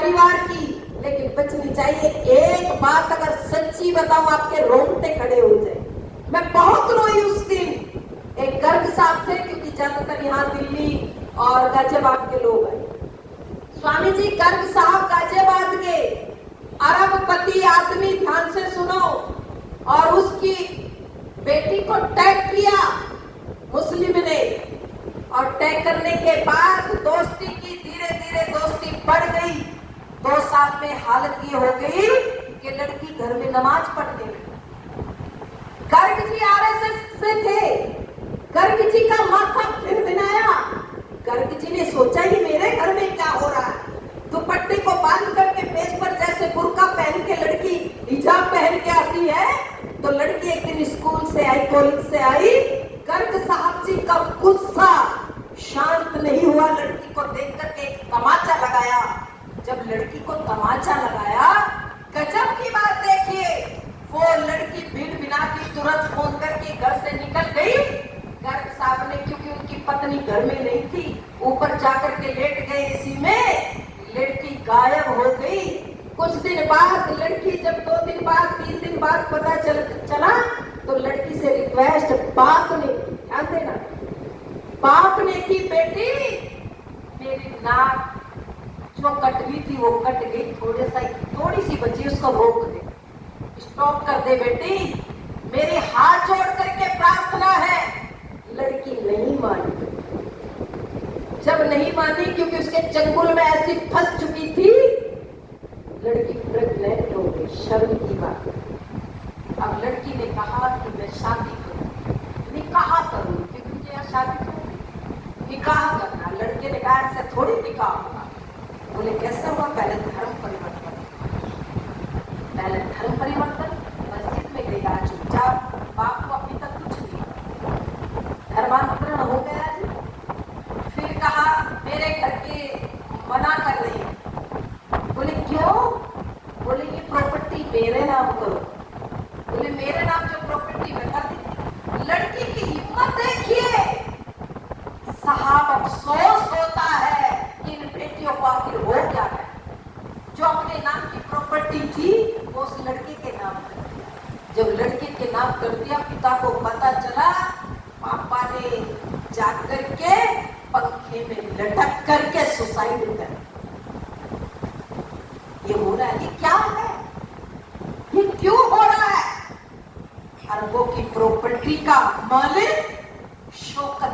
परिवार की, लेकिन बचनी चाहिए। एक बात अगर सच्ची बताऊं, आपके रोंगटे खड़े हो जाए। मैं बहुत रोई उस दिन। एक गर्ग साहब थे, क्योंकि ज्यादातर यहाँ दिल्ली और गाजियाबाद के लोग हैं। स्वामी जी गर्ग साहब गाजियाबाद के अरबपति आदमी, ध्यान से सुनो। और उसकी बेटी को टैग किया मुस्लिम ने, और टैग करने के बाद दोस्ती की, धीरे धीरे दोस्ती बढ़ गई। 2 साल में हालत ये हो गई कि लड़की घर में नमाज पढ़ने लगी। गर्ग जी आरएसएस से थे। गर्ग जी का माथा फिर बनाया। गर्ग जी ने सोचा ही मेरे घर में क्या हो रहा है। दुपट्टे को बांध करके फेस पर जैसे बुर्का पहन के लड़की हिजाब पहन के आती है, तो लड़की एक दिन स्कूल से आई, कॉलेज से आई। गर्ग साहब जी का गुस्सा शांत नहीं हुआ। लड़की को देख करके एक तमाचा लगाया। जब लड़की को तमाचा लगाया, गजब की बात देखिए, वो लड़की भीड़ बिना की तुरंत फोन करके घर से निकल गई। गर्ग साहब ने, क्योंकि उनकी पत्नी घर में नहीं थी, ऊपर जाकर के लेट गए एसी में। लड़की गायब हो गई। कुछ दिन बाद लड़की, जब 2 दिन बाद 3 दिन बाद पता चला, तो लड़की से रिक्वेस्ट बाप ने, ध्यान देना, बाप ने की, बेटी मेरी नाक जो कटवी थी वो कट गई, थोड़ी सी बची, उसको रोक दे, स्टॉप कर दे बेटी, मेरे हाथ जोड़ करके प्रार्थना है। लड़की नहीं मानी। जब नहीं मानी, क्योंकि उसके चंगुल में ऐसी फंस चुकी थी, लड़की प्रेग्नेंट हो गई। शर्म की बात। अब लड़की ने कहा कि मैं शादी करूं, निकाह करूं, क्योंकि मुझे यहाँ शादी करूं, निकाह करना। लड़के ने कहा ऐसे थोड़ी निकाह होगा। बोले कैसा हुआ? पहले धर्म परिवर्तन, पहले धर्म परिवर्तन, मस्जिद में गई, आज चुपचाप, बाप को अभी तक कुछ नहीं, धर्मांतरण हो गया जी। फिर कहा मेरे घर के मना कर रही है। बोले क्यों? बोले ये प्रॉपर्टी मेरे नाम करो। बोले मेरे नाम जो प्रॉपर्टी बता दी। लड़की की हिम्मत देखिए साहब। अफसोस होता है कि इन बेटियों को आखिर हो क्या है। जो अपने नाम की प्रॉपर्टी थी वो उस लड़के के नाम कर दिया। जब लड़के के नाम कर दिया, पिता को पता चला, पापा ने जाकर के पंखे में लटक करके सुसाइड कर। ये हो रहा है, ये क्या है? ये क्यों हो रहा है? अरबों की प्रॉपर्टी का मालिक शौकत